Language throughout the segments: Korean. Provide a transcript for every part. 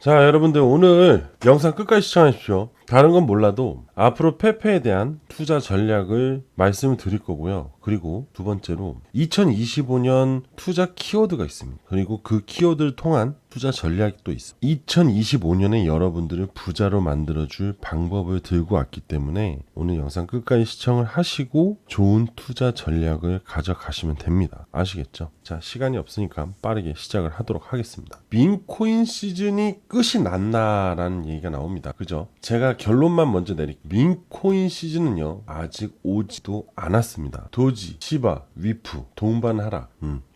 자, 여러분들 오늘 영상 끝까지 시청하십시오. 다른 건 몰라도 앞으로 페페에 대한 투자 전략을 말씀을 드릴 거고요. 그리고 두 번째로 2025년 투자 키워드가 있습니다. 그리고 그 키워드를 통한 투자 전략이 또 있어요. 2025년에 여러분들을 부자로 만들어줄 방법을 들고 왔기 때문에 오늘 영상 끝까지 시청을 하시고 좋은 투자 전략을 가져가시면 됩니다. 아시겠죠? 자, 시간이 없으니까 빠르게 시작을 하도록 하겠습니다. 민코인 시즌이 끝이 났나라는 얘기가 나옵니다. 그죠? 제가 결론만 먼저 내릴게요. 민코인 시즌은요 아직 오지도 않았습니다. 도지, 시바, 위프, 동반 하락.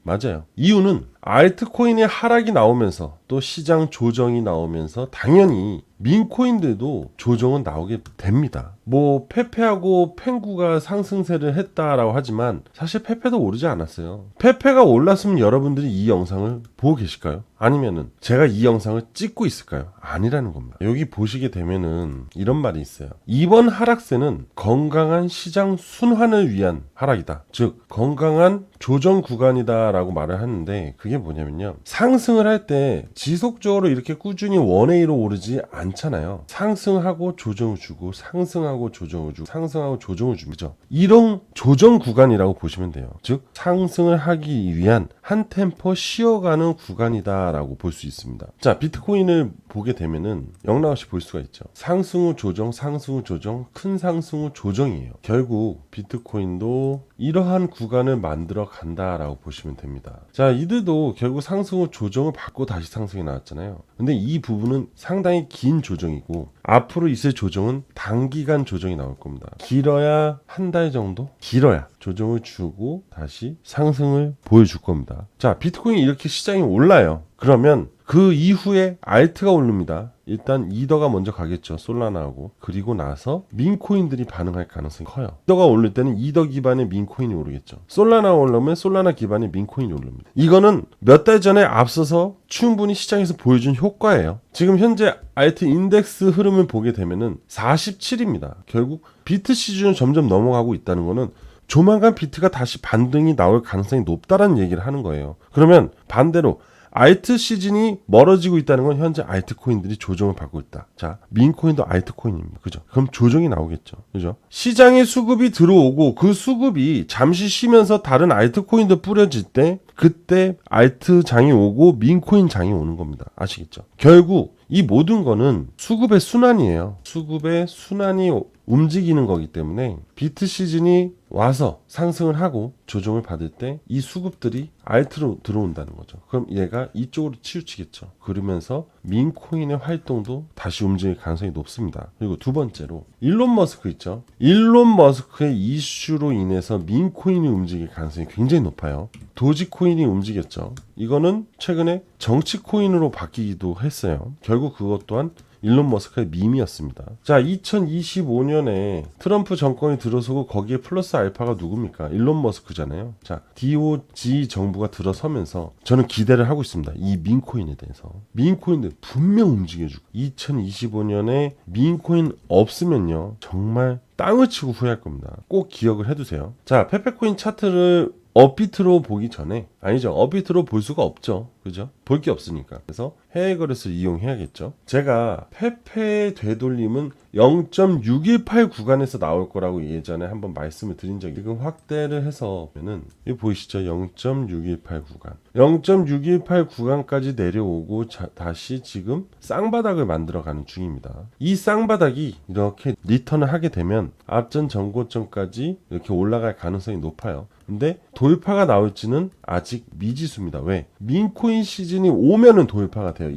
맞아요. 이유는 알트코인의 하락이 나오면서 또 시장 조정이 나오면서 당연히 민코인들도 조정은 나오게 됩니다. 뭐 페페하고 펭구가 상승세를 했다라고 하지만 사실 페페도 오르지 않았어요. 페페가 올랐으면 여러분들이 이 영상을 보고 계실까요? 아니면은 제가 이 영상을 찍고 있을까요? 아니라는 겁니다. 여기 보시게 되면은 이런 말이 있어요. 이번 하락세는 건강한 시장 순환을 위한 하락이다. 즉 건강한 조정 구간이다 라고 말을 하는데 그게 뭐냐면요, 상승을 할 때 지속적으로 이렇게 꾸준히 원웨이로 오르지 않잖아요. 상승하고 조정을 주고 상승하고 조정을 주고 상승하고 조정을 줍니다. 이런 조정 구간이라고 보시면 돼요. 즉 상승을 하기 위한 한 템포 쉬어가는 구간이다 라고 볼 수 있습니다. 자, 비트코인을 보게 되면은 영락없이 볼 수가 있죠. 상승 후 조정, 상승 후 조정, 큰 상승 후 조정이에요. 결국 비트코인도 이러한 구간을 만들어 간다라고 보시면 됩니다. 자, 이들도 결국 상승 후 조정을 받고 다시 상승이 나왔잖아요. 근데 이 부분은 상당히 긴 조정이고 앞으로 있을 조정은 단기간 조정이 나올 겁니다. 길어야 한 달 정도? 길어야 조정을 주고 다시 상승을 보여줄 겁니다. 자, 비트코인이 이렇게 시장이 올라요. 그러면 그 이후에 알트가 오릅니다. 일단 이더가 먼저 가겠죠. 솔라나하고. 그리고 나서 민코인들이 반응할 가능성이 커요. 이더가 오를 때는 이더 기반의 민코인이 오르겠죠. 솔라나 오르면 솔라나 기반의 민코인이 오릅니다. 이거는 몇 달 전에 앞서서 충분히 시장에서 보여준 효과예요. 지금 현재 알트 인덱스 흐름을 보게 되면은 47입니다. 결국 비트 시즌을 점점 넘어가고 있다는 거는 조만간 비트가 다시 반등이 나올 가능성이 높다라는 얘기를 하는 거예요. 그러면 반대로 알트 시즌이 멀어지고 있다는 건 현재 알트코인들이 조정을 받고 있다. 자, 민코인도 알트코인입니다. 그죠? 그럼 조정이 나오겠죠. 그죠? 시장에 수급이 들어오고 그 수급이 잠시 쉬면서 다른 알트코인도 뿌려질 때 그때 알트 장이 오고 민코인 장이 오는 겁니다. 아시겠죠? 결국 이 모든 거는 수급의 순환이에요. 수급의 순환이 움직이는 거기 때문에 비트 시즌이 와서 상승을 하고 조정을 받을 때 이 수급들이 알트로 들어온다는 거죠. 그럼 얘가 이쪽으로 치우치겠죠. 그러면서 민코인의 활동도 다시 움직일 가능성이 높습니다. 그리고 두 번째로 일론 머스크 있죠. 일론 머스크의 이슈로 인해서 민코인이 움직일 가능성이 굉장히 높아요. 도지코인이 움직였죠. 이거는 최근에 정치코인으로 바뀌기도 했어요. 결국 그것 또한 일론 머스크의 밈이었습니다. 자, 2025년에 트럼프 정권이 들어서고 거기에 플러스 알파가 누굽니까? 일론 머스크잖아요. 자, DOG 정부가 들어서면서 저는 기대를 하고 있습니다. 이 민코인에 대해서. 민코인들 분명 움직여주고 2025년에 민코인 없으면요 정말 땅을 치고 후회할 겁니다. 꼭 기억을 해두세요. 자, 페페코인 차트를 업비트로 보기 전에, 아니죠, 업비트로 볼 수가 없죠. 그죠? 볼 게 없으니까. 그래서 해외 거래소를 이용해야겠죠. 제가 페페 되돌림은 0.618 구간에서 나올 거라고 예전에 한번 말씀을 드린 적이, 지금 확대를 해서 보면은 여기 보이시죠? 0.618 구간. 0.618 구간까지 내려오고 다시 지금 쌍바닥을 만들어 가는 중입니다. 이 쌍바닥이 이렇게 리턴을 하게 되면 앞전 전고점까지 이렇게 올라갈 가능성이 높아요. 근데 돌파가 나올지는 아직 미지수입니다. 왜? 민코인 시즌이 오면은 돌파가 돼요.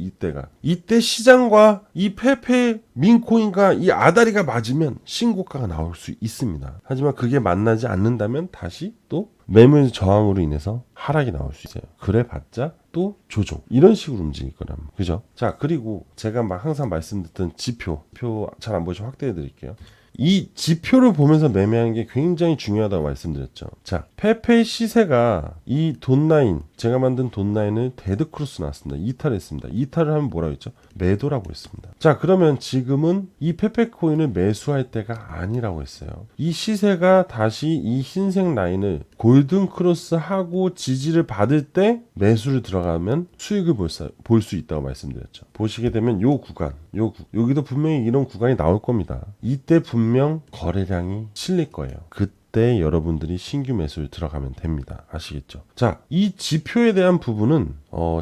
이때 시장과 이 페페 민코인과 이 아다리가 맞으면 신고가가 나올 수 있습니다. 하지만 그게 만나지 않는다면 다시 또 매물 저항으로 인해서 하락이 나올 수 있어요. 그래봤자 또 조정, 이런 식으로 움직일 거랍니다. 그죠? 자, 그리고 제가 막 항상 말씀드렸던 지표 잘 안 보시면 확대해 드릴게요. 이 지표를 보면서 매매하는 게 굉장히 중요하다고 말씀드렸죠. 자, 페페의 시세가 이 돈라인, 제가 만든 돈라인을 데드크로스 나왔습니다. 이탈했습니다. 이탈을 하면 뭐라고 했죠? 매도라고 했습니다. 자, 그러면 지금은 이 페페 코인을 매수할 때가 아니라고 했어요. 이 시세가 다시 이 흰색 라인을 골든 크로스 하고 지지를 받을 때 매수를 들어가면 수익을 볼 수 있다고 말씀드렸죠. 보시게 되면 요 구간, 여기도 분명히 이런 구간이 나올 겁니다. 이때 분명 거래량이 실릴 거예요. 그때 여러분들이 신규 매수를 들어가면 됩니다. 아시겠죠? 자, 이 지표에 대한 부분은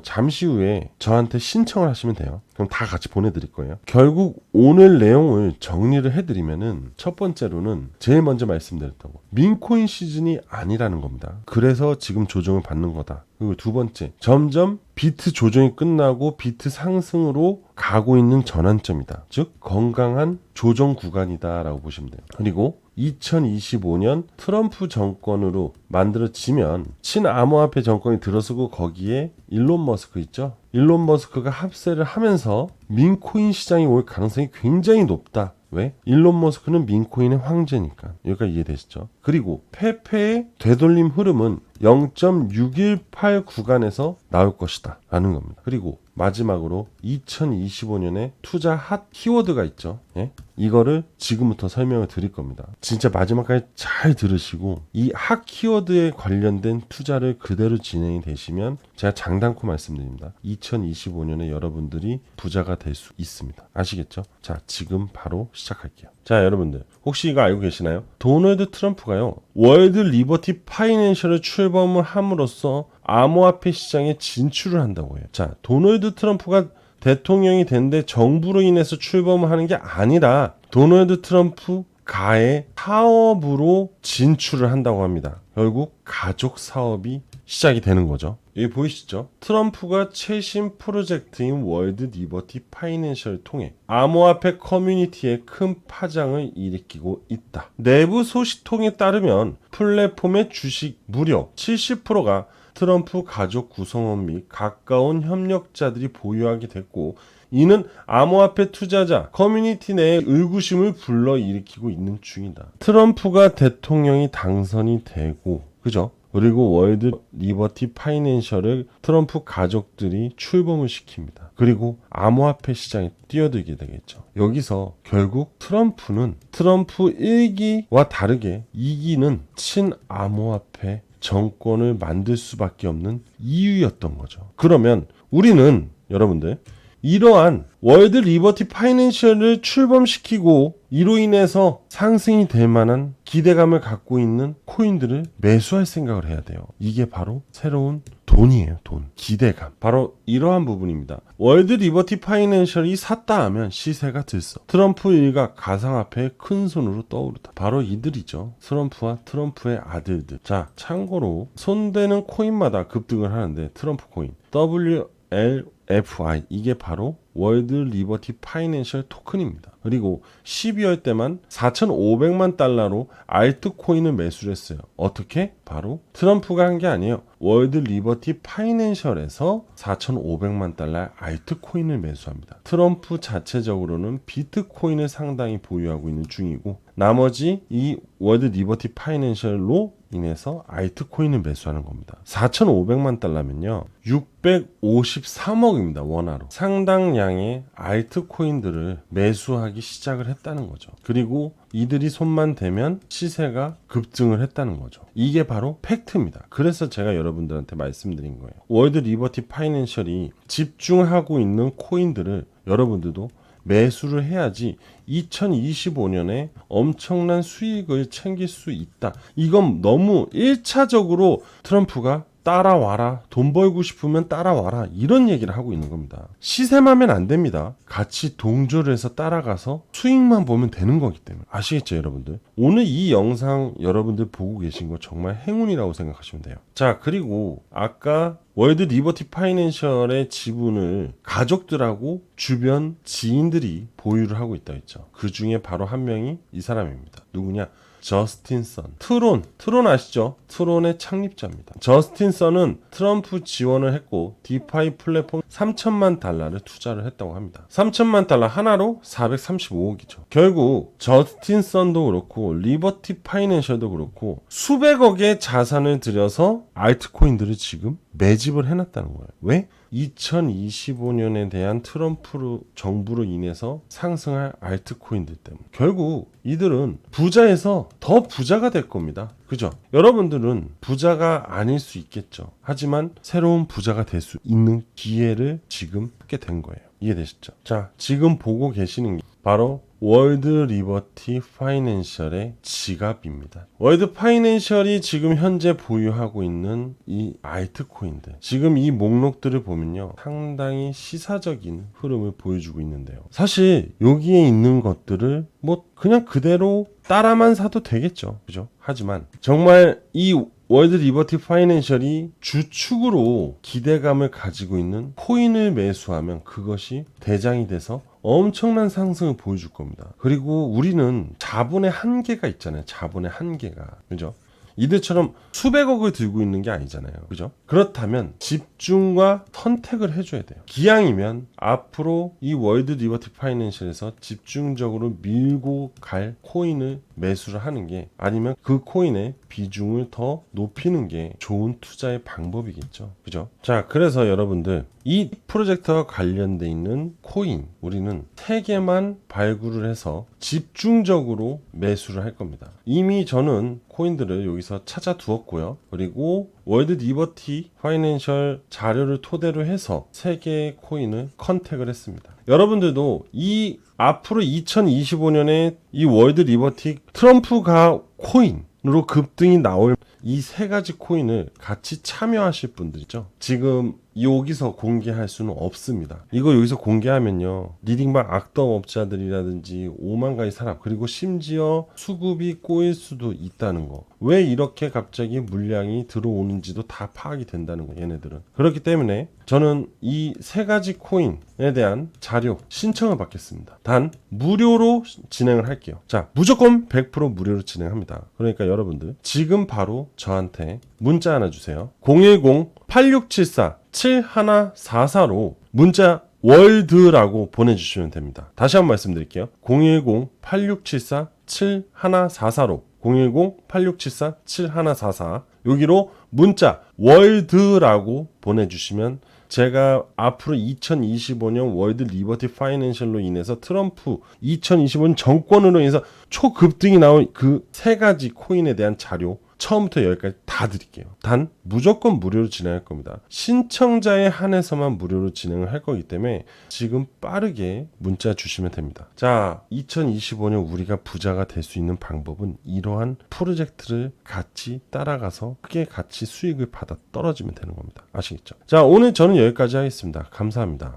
잠시 후에 저한테 신청을 하시면 돼요. 그럼 다 같이 보내드릴 거예요. 결국 오늘 내용을 정리를 해드리면은 첫 번째로는 제일 먼저 말씀드렸던 거, 민코인 시즌이 아니라는 겁니다. 그래서 지금 조정을 받는 거다. 그리고 두 번째, 점점 비트 조정이 끝나고 비트 상승으로 가고 있는 전환점이다. 즉 건강한 조정 구간이다라고 보시면 돼요. 그리고 2025년 트럼프 정권으로 만들어지면 친암호화폐 정권이 들어서고 거기에 일론 머스크 있죠? 일론 머스크가 합세를 하면서 민코인 시장이 올 가능성이 굉장히 높다. 왜? 일론 머스크는 민코인의 황제니까. 여기까지 이해되시죠? 그리고 페페의 되돌림 흐름은 0.618 구간에서 나올 것이다 라는 겁니다. 그리고 마지막으로 2025년에 투자 핫 키워드가 있죠. 예? 이거를 지금부터 설명을 드릴 겁니다. 진짜 마지막까지 잘 들으시고 이 핫 키워드에 관련된 투자를 그대로 진행이 되시면 제가 장담코 말씀드립니다. 2025년에 여러분들이 부자가 될 수 있습니다. 아시겠죠? 자, 지금 바로 시작할게요. 자, 여러분들 혹시 이거 알고 계시나요? 도널드 트럼프가요, 월드 리버티 파이낸셜을 출범을 함으로써 암호화폐 시장에 진출을 한다고 해요. 자, 도널드 트럼프가 대통령이 됐는데 정부로 인해서 출범을 하는 게 아니라 도널드 트럼프 가의 사업으로 진출을 한다고 합니다. 결국 가족 사업이 시작이 되는 거죠. 여기 보이시죠? 트럼프가 최신 프로젝트인 월드 리버티 파이낸셜을 통해 암호화폐 커뮤니티에 큰 파장을 일으키고 있다. 내부 소식통에 따르면 플랫폼의 주식 무려 70%가 트럼프 가족 구성원 및 가까운 협력자들이 보유하게 됐고, 이는 암호화폐 투자자 커뮤니티 내에 의구심을 불러일으키고 있는 중이다. 트럼프가 대통령이 당선이 되고, 그죠? 그리고 월드 리버티 파이낸셜을 트럼프 가족들이 출범을 시킵니다. 그리고 암호화폐 시장에 뛰어들게 되겠죠. 여기서 결국 트럼프는 트럼프 1기와 다르게 2기는 친암호화폐 정권을 만들 수밖에 없는 이유였던 거죠. 그러면 우리는 여러분들 이러한 월드 리버티 파이낸셜을 출범시키고 이로 인해서 상승이 될 만한 기대감을 갖고 있는 코인들을 매수할 생각을 해야 돼요. 이게 바로 새로운 돈이에요. 돈, 기대감. 바로 이러한 부분입니다. 월드 리버티 파이낸셜이 샀다 하면 시세가 들썩. 트럼프 일가 가상화폐의 큰 손으로 떠오르다. 바로 이들이죠. 트럼프와 트럼프의 아들들. 자, 참고로 손대는 코인마다 급등을 하는데 트럼프 코인 WLFI, 이게 바로 월드 리버티 파이낸셜 토큰입니다. 그리고 12월 때만 4,500만 달러로 알트코인을 매수를 했어요. 어떻게? 바로 트럼프가 한 게 아니에요. 월드 리버티 파이낸셜에서 4,500만 달러의 알트코인을 매수합니다. 트럼프 자체적으로는 비트코인을 상당히 보유하고 있는 중이고, 나머지 이 월드 리버티 파이낸셜로 인해서 알트코인을 매수하는 겁니다. 4,500만 달러면요 653억입니다. 원화로. 상당량의 알트코인들을 매수하기 시작을 했다는 거죠. 그리고 이들이 손만 대면 시세가 급증을 했다는 거죠. 이게 바로 팩트입니다. 그래서 제가 여러분들한테 말씀드린 거예요. 월드 리버티 파이낸셜이 집중하고 있는 코인들을 여러분들도 매수를 해야지 2025년에 엄청난 수익을 챙길 수 있다. 이건 너무 1차적으로 트럼프가 따라와라, 돈 벌고 싶으면 따라와라, 이런 얘기를 하고 있는 겁니다. 시세만 안 됩니다. 같이 동조를 해서 따라가서 수익만 보면 되는 거기 때문에. 아시겠죠, 여러분들? 오늘 이 영상 여러분들 보고 계신 거 정말 행운이라고 생각하시면 돼요. 자, 그리고 아까 월드 리버티 파이낸셜의 지분을 가족들하고 주변 지인들이 보유를 하고 있다 했죠. 그 중에 바로 한 명이 이 사람입니다. 누구냐? 저스틴 선. 트론 아시죠? 트론의 창립자입니다. 저스틴 선은 트럼프 지원을 했고 디파이 플랫폼 3천만 달러를 투자를 했다고 합니다. 3천만 달러 하나로 435억이죠. 결국 저스틴 선도 그렇고 리버티 파이낸셜도 그렇고 수백억의 자산을 들여서 알트코인들을 지금 매집을 해놨다는 거예요. 왜? 2025년에 대한 트럼프 정부로 인해서 상승할 알트코인들 때문에. 결국 이들은 부자에서 더 부자가 될 겁니다. 그죠? 여러분들은 부자가 아닐 수 있겠죠. 하지만 새로운 부자가 될 수 있는 기회를 지금 갖게 된 거예요. 이해되시죠? 자, 지금 보고 계시는 게 바로 월드 리버티 파이낸셜의 지갑입니다. 월드 파이낸셜이 지금 현재 보유하고 있는 이 알트코인들, 지금 이 목록들을 보면요, 상당히 시사적인 흐름을 보여주고 있는데요. 사실 여기에 있는 것들을 뭐 그냥 그대로 따라만 사도 되겠죠. 그죠? 하지만 정말 이 월드 리버티 파이낸셜이 주축으로 기대감을 가지고 있는 코인을 매수하면 그것이 대장이 돼서 엄청난 상승을 보여줄 겁니다. 그리고 우리는 자본의 한계가 있잖아요. 자본의 한계가. 그죠? 이들처럼 수백억을 들고 있는 게 아니잖아요. 그죠? 그렇다면 집중과 선택을 해줘야 돼요. 기왕이면 앞으로 이 월드 리버티 파이낸셜에서 집중적으로 밀고 갈 코인을 매수를 하는 게, 아니면 그 코인의 비중을 더 높이는 게 좋은 투자의 방법이겠죠. 그죠? 자, 그래서 여러분들 이 프로젝트와 관련돼 있는 코인 우리는 3개만 발굴을 해서 집중적으로 매수를 할 겁니다. 이미 저는 코인들을 여기서 찾아 두었고요. 그리고 월드 리버티 파이낸셜 자료를 토대로 해서 3개의 코인을 컨택을 했습니다. 여러분들도 이 앞으로 2025년에 이 월드 리버티 트럼프가 코인으로 급등이 나올 이 3가지 코인을 같이 참여하실 분들이죠. 지금 여기서 공개할 수는 없습니다. 이거 여기서 공개하면요, 리딩방 악덕업자들이라든지 5만 가지 사람, 그리고 심지어 수급이 꼬일 수도 있다는 거. 왜 이렇게 갑자기 물량이 들어오는지도 다 파악이 된다는 거, 얘네들은. 그렇기 때문에 저는 이 3가지 코인에 대한 자료 신청을 받겠습니다. 단 무료로 진행을 할게요. 자, 무조건 100% 무료로 진행합니다. 그러니까 여러분들 지금 바로 저한테 문자 하나 주세요. 010-8674-7144로 문자 월드라고 보내주시면 됩니다. 다시 한번 말씀드릴게요. 010-8674-7144로 010-8674-7144 여기로 문자 월드라고 보내주시면 제가 앞으로 2025년 월드 리버티 파이낸셜로 인해서 트럼프 2025년 정권으로 인해서 초급등이 나온 그 3가지 코인에 대한 자료 처음부터 여기까지 다 드릴게요. 단 무조건 무료로 진행할 겁니다. 신청자에 한해서만 무료로 진행을 할 거기 때문에 지금 빠르게 문자 주시면 됩니다. 자, 2025년 우리가 부자가 될 수 있는 방법은 이러한 프로젝트를 같이 따라가서 크게 같이 수익을 받아 떨어지면 되는 겁니다. 아시겠죠? 자, 오늘 저는 여기까지 하겠습니다. 감사합니다.